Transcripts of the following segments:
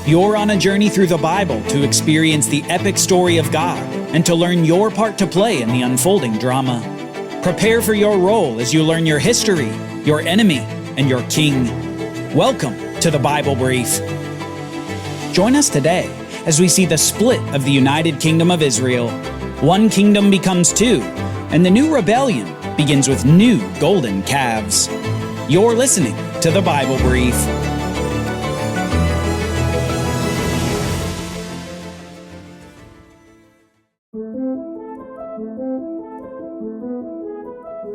You're on a journey through the Bible to experience the epic story of God and to learn your part to play in the unfolding drama. Prepare for your role as you learn your history, your enemy, and your king. Welcome to the Bible Brief. Join us today as we see the split of the United Kingdom of Israel. One kingdom becomes two, and the new rebellion begins with new golden calves. You're listening to the Bible Brief.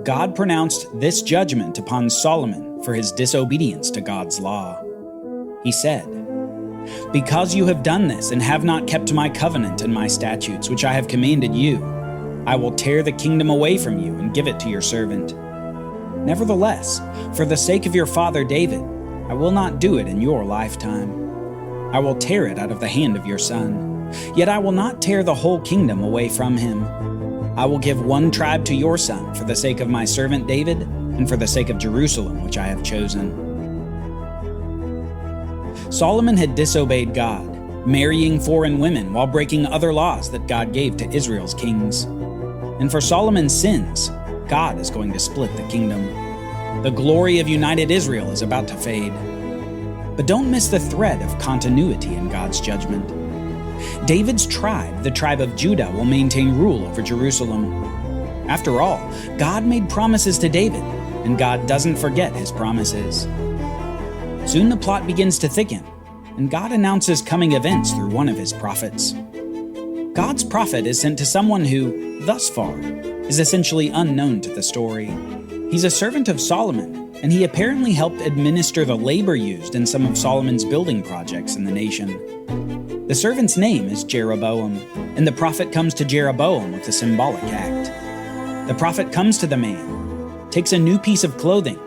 God pronounced this judgment upon Solomon for his disobedience to God's law. He said, "Because you have done this and have not kept my covenant and my statutes, which I have commanded you, I will tear the kingdom away from you and give it to your servant. Nevertheless, for the sake of your father David, I will not do it in your lifetime. I will tear it out of the hand of your son. Yet I will not tear the whole kingdom away from him. I will give one tribe to your son for the sake of my servant David and for the sake of Jerusalem, which I have chosen." Solomon had disobeyed God, marrying foreign women while breaking other laws that God gave to Israel's kings. And for Solomon's sins, God is going to split the kingdom. The glory of united Israel is about to fade. But don't miss the thread of continuity in God's judgment. David's tribe, the tribe of Judah, will maintain rule over Jerusalem. After all, God made promises to David, and God doesn't forget his promises. Soon the plot begins to thicken, and God announces coming events through one of his prophets. God's prophet is sent to someone who, thus far, is essentially unknown to the story. He's a servant of Solomon, and he apparently helped administer the labor used in some of Solomon's building projects in the nation. The servant's name is Jeroboam, and the prophet comes to Jeroboam with a symbolic act. The prophet comes to the man, takes a new piece of clothing,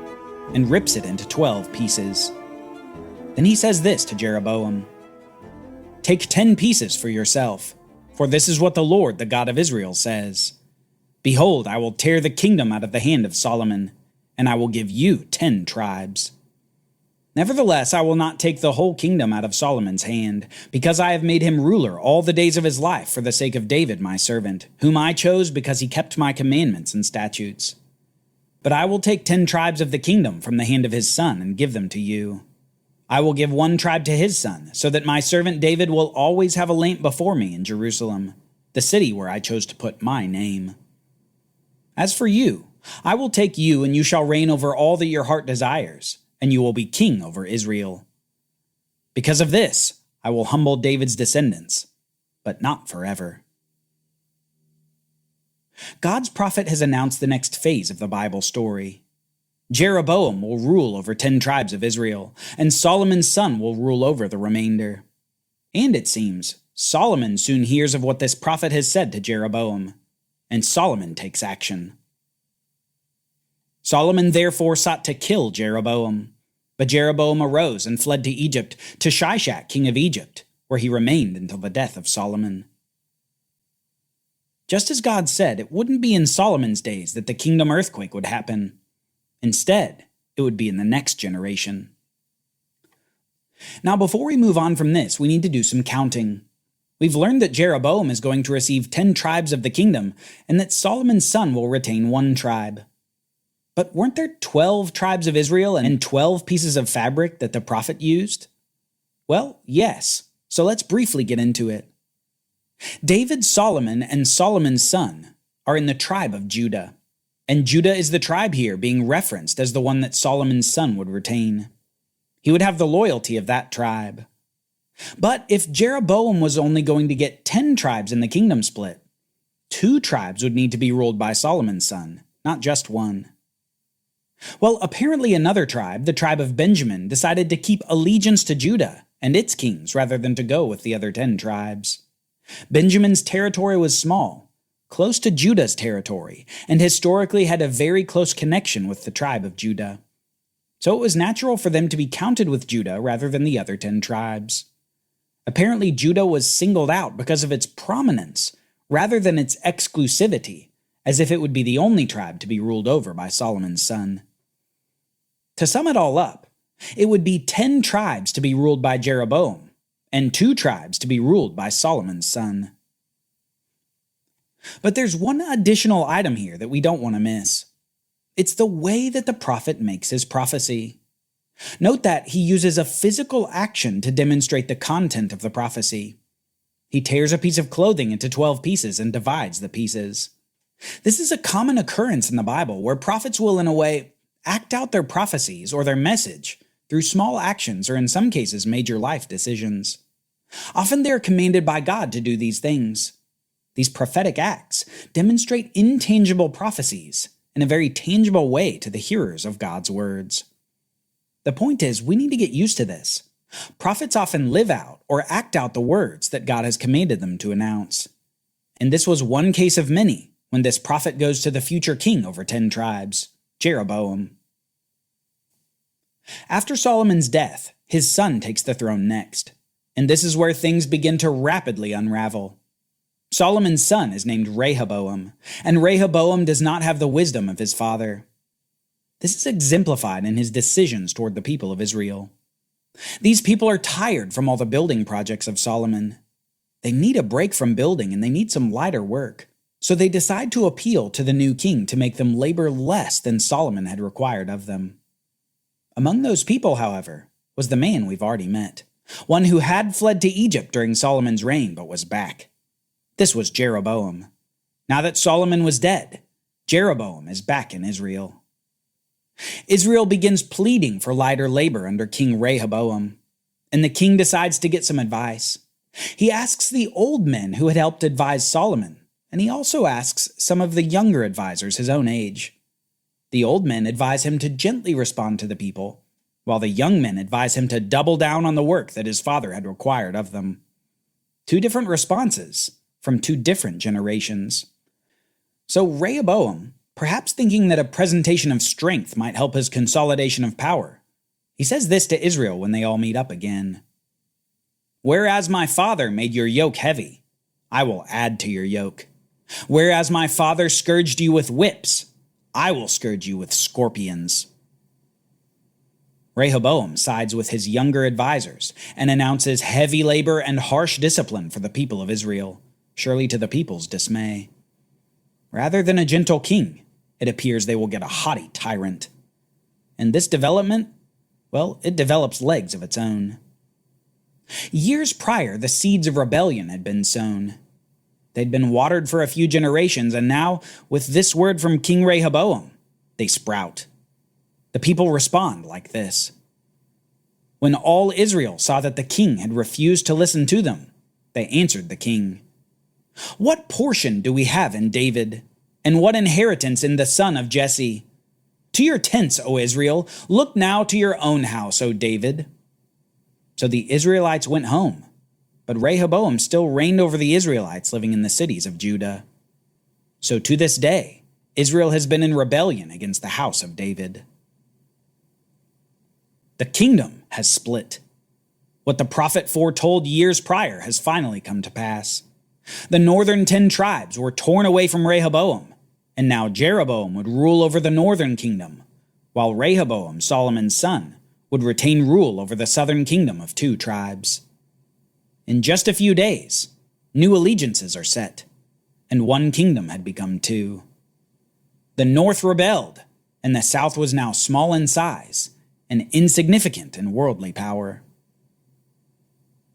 and rips it into 12 pieces. Then he says this to Jeroboam, "Take 10 pieces for yourself, for this is what the Lord, the God of Israel, says. Behold, I will tear the kingdom out of the hand of Solomon, and I will give you 10 tribes. Nevertheless, I will not take the whole kingdom out of Solomon's hand, because I have made him ruler all the days of his life for the sake of David my servant, whom I chose because he kept my commandments and statutes. But I will take 10 tribes of the kingdom from the hand of his son and give them to you. I will give one tribe to his son, so that my servant David will always have a lamp before me in Jerusalem, the city where I chose to put my name. As for you, I will take you, and you shall reign over all that your heart desires, and you will be king over Israel. Because of this, I will humble David's descendants, but not forever." God's prophet has announced the next phase of the Bible story. Jeroboam will rule over 10 tribes of Israel, and Solomon's son will rule over the remainder. And it seems, Solomon soon hears of what this prophet has said to Jeroboam, and Solomon takes action. Solomon therefore sought to kill Jeroboam, but Jeroboam arose and fled to Egypt, to Shishak, king of Egypt, where he remained until the death of Solomon. Just as God said, it wouldn't be in Solomon's days that the kingdom earthquake would happen. Instead, it would be in the next generation. Now, before we move on from this, we need to do some counting. We've learned that Jeroboam is going to receive 10 tribes of the kingdom, and that Solomon's son will retain 1 tribe. But weren't there 12 tribes of Israel and 12 pieces of fabric that the prophet used? Well, yes, so let's briefly get into it. David, Solomon, and Solomon's son are in the tribe of Judah, and Judah is the tribe here being referenced as the one that Solomon's son would retain. He would have the loyalty of that tribe. But if Jeroboam was only going to get 10 tribes in the kingdom split, 2 tribes would need to be ruled by Solomon's son, not just 1. Well, apparently another tribe, the tribe of Benjamin, decided to keep allegiance to Judah and its kings rather than to go with the other 10 tribes. Benjamin's territory was small, close to Judah's territory, and historically had a very close connection with the tribe of Judah. So it was natural for them to be counted with Judah rather than the other 10 tribes. Apparently Judah was singled out because of its prominence rather than its exclusivity, as if it would be the only tribe to be ruled over by Solomon's son. To sum it all up, it would be 10 tribes to be ruled by Jeroboam, and 2 tribes to be ruled by Solomon's son. But there's one additional item here that we don't want to miss. It's the way that the prophet makes his prophecy. Note that he uses a physical action to demonstrate the content of the prophecy. He tears a piece of clothing into 12 pieces and divides the pieces. This is a common occurrence in the Bible where prophets will, in a way, act out their prophecies or their message through small actions or, in some cases, major life decisions. Often they are commanded by God to do these things. These prophetic acts demonstrate intangible prophecies in a very tangible way to the hearers of God's words. The point is, we need to get used to this. Prophets often live out or act out the words that God has commanded them to announce. And this was one case of many when this prophet goes to the future king over 10 tribes, Jeroboam. After Solomon's death, his son takes the throne next, and this is where things begin to rapidly unravel. Solomon's son is named Rehoboam, and Rehoboam does not have the wisdom of his father. This is exemplified in his decisions toward the people of Israel. These people are tired from all the building projects of Solomon. They need a break from building and they need some lighter work. So they decide to appeal to the new king to make them labor less than Solomon had required of them. Among those people, however, was the man we've already met, one who had fled to Egypt during Solomon's reign but was back. This was Jeroboam. Now that Solomon was dead, Jeroboam is back in Israel. Israel begins pleading for lighter labor under King Rehoboam, and the king decides to get some advice. He asks the old men who had helped advise Solomon, and he also asks some of the younger advisors his own age. The old men advise him to gently respond to the people, while the young men advise him to double down on the work that his father had required of them. 2 different responses from 2 different generations. So Rehoboam, perhaps thinking that a presentation of strength might help his consolidation of power, he says this to Israel when they all meet up again. "Whereas my father made your yoke heavy, I will add to your yoke. Whereas my father scourged you with whips, I will scourge you with scorpions." Rehoboam sides with his younger advisors and announces heavy labor and harsh discipline for the people of Israel, surely to the people's dismay. Rather than a gentle king, it appears they will get a haughty tyrant. And this development, well, it develops legs of its own. Years prior, the seeds of rebellion had been sown. They'd been watered for a few generations, and now, with this word from King Rehoboam, they sprout. The people respond like this. When all Israel saw that the king had refused to listen to them, they answered the king, "What portion do we have in David, and what inheritance in the son of Jesse? To your tents, O Israel, look now to your own house, O David." So the Israelites went home, but Rehoboam still reigned over the Israelites living in the cities of Judah. So to this day, Israel has been in rebellion against the house of David. The kingdom has split. What the prophet foretold years prior has finally come to pass. The northern 10 tribes were torn away from Rehoboam, and now Jeroboam would rule over the northern kingdom, while Rehoboam, Solomon's son, would retain rule over the southern kingdom of 2 tribes. In just a few days, new allegiances are set, and one kingdom had become 2. The north rebelled, and the south was now small in size and insignificant in worldly power.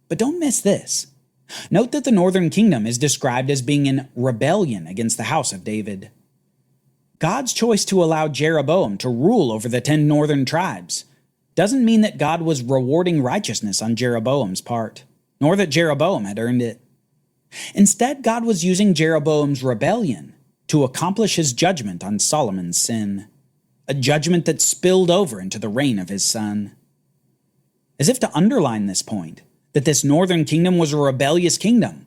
But don't miss this. Note that the northern kingdom is described as being in rebellion against the house of David. God's choice to allow Jeroboam to rule over the 10 northern tribes doesn't mean that God was rewarding righteousness on Jeroboam's part, nor that Jeroboam had earned it. Instead, God was using Jeroboam's rebellion to accomplish his judgment on Solomon's sin, a judgment that spilled over into the reign of his son. As if to underline this point, that this northern kingdom was a rebellious kingdom,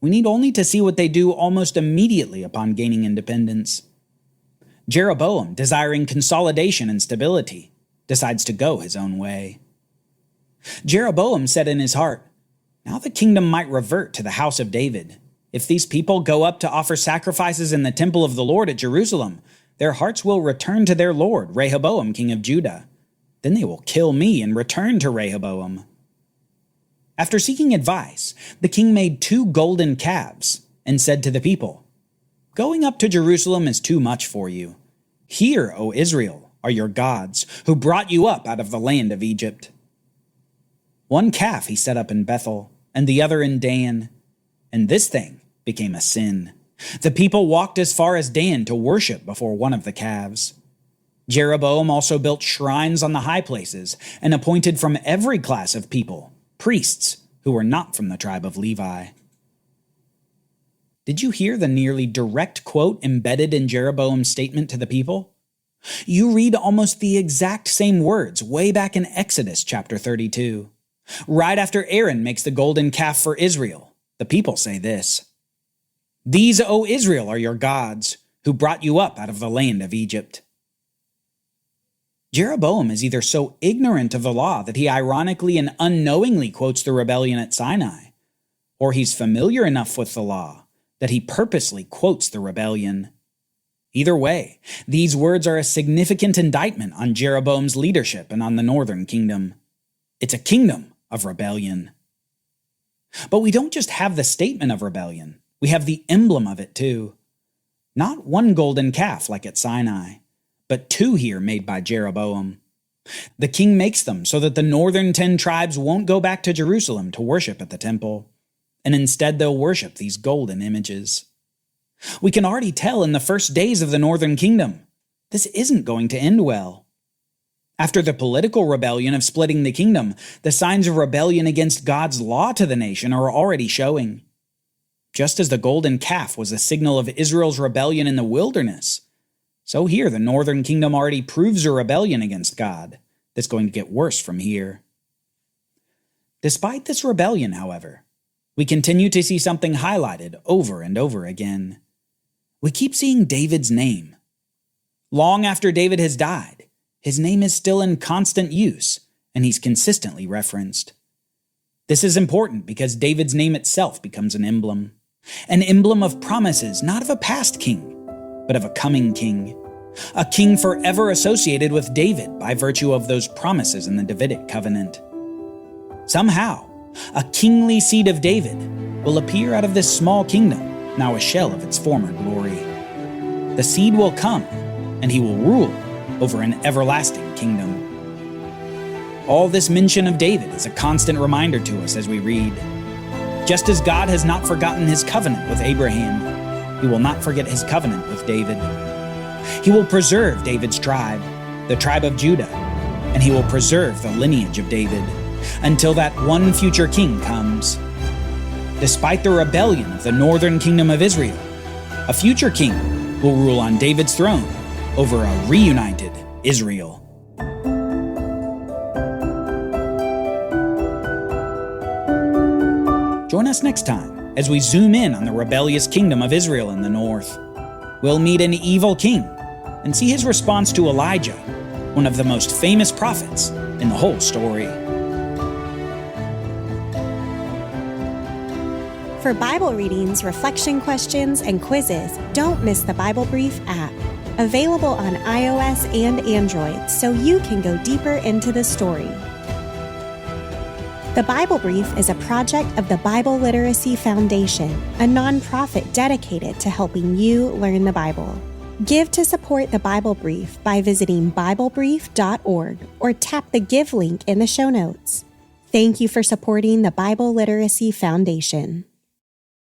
we need only to see what they do almost immediately upon gaining independence. Jeroboam, desiring consolidation and stability, decides to go his own way. Jeroboam said in his heart, "Now the kingdom might revert to the house of David. If these people go up to offer sacrifices in the temple of the Lord at Jerusalem, their hearts will return to their lord, Rehoboam, king of Judah. Then they will kill me and return to Rehoboam." After seeking advice, the king made 2 golden calves and said to the people, "Going up to Jerusalem is too much for you. Here, O Israel, are your gods, who brought you up out of the land of Egypt." 1 calf he set up in Bethel, and the other in Dan, and this thing became a sin. The people walked as far as Dan to worship before one of the calves. Jeroboam also built shrines on the high places and appointed from every class of people priests who were not from the tribe of Levi. Did you hear the nearly direct quote embedded in Jeroboam's statement to the people? You read almost the exact same words way back in Exodus chapter 32. Right after Aaron makes the golden calf for Israel, the people say this: "These, O Israel, are your gods, who brought you up out of the land of Egypt." Jeroboam is either so ignorant of the law that he ironically and unknowingly quotes the rebellion at Sinai, or he's familiar enough with the law that he purposely quotes the rebellion. Either way, these words are a significant indictment on Jeroboam's leadership and on the northern kingdom. It's a kingdom of rebellion. But we don't just have the statement of rebellion, we have the emblem of it too. Not 1 golden calf like at Sinai, but 2 here made by Jeroboam. The king makes them so that the northern 10 tribes won't go back to Jerusalem to worship at the temple, and instead they'll worship these golden images. We can already tell in the first days of the northern kingdom, this isn't going to end well. After the political rebellion of splitting the kingdom, the signs of rebellion against God's law to the nation are already showing. Just as the golden calf was a signal of Israel's rebellion in the wilderness, so here the northern kingdom already proves a rebellion against God that's going to get worse from here. Despite this rebellion, however, we continue to see something highlighted over and over again. We keep seeing David's name. Long after David has died, his name is still in constant use, and he's consistently referenced. This is important because David's name itself becomes an emblem of promises not of a past king, but of a coming king, a king forever associated with David by virtue of those promises in the Davidic covenant. Somehow, a kingly seed of David will appear out of this small kingdom, now a shell of its former glory. The seed will come, and he will rule over an everlasting kingdom. All this mention of David is a constant reminder to us as we read. Just as God has not forgotten his covenant with Abraham, he will not forget his covenant with David. He will preserve David's tribe, the tribe of Judah, and he will preserve the lineage of David until that one future king comes. Despite the rebellion of the northern kingdom of Israel, a future king will rule on David's throne over a reunited Israel. Join us next time as we zoom in on the rebellious kingdom of Israel in the north. We'll meet an evil king and see his response to Elijah, one of the most famous prophets in the whole story. For Bible readings, reflection questions, and quizzes, don't miss the Bible Brief app. Available on iOS and Android, so you can go deeper into the story. The Bible Brief is a project of the Bible Literacy Foundation, a nonprofit dedicated to helping you learn the Bible. Give to support the Bible Brief by visiting BibleBrief.org or tap the Give link in the show notes. Thank you for supporting the Bible Literacy Foundation.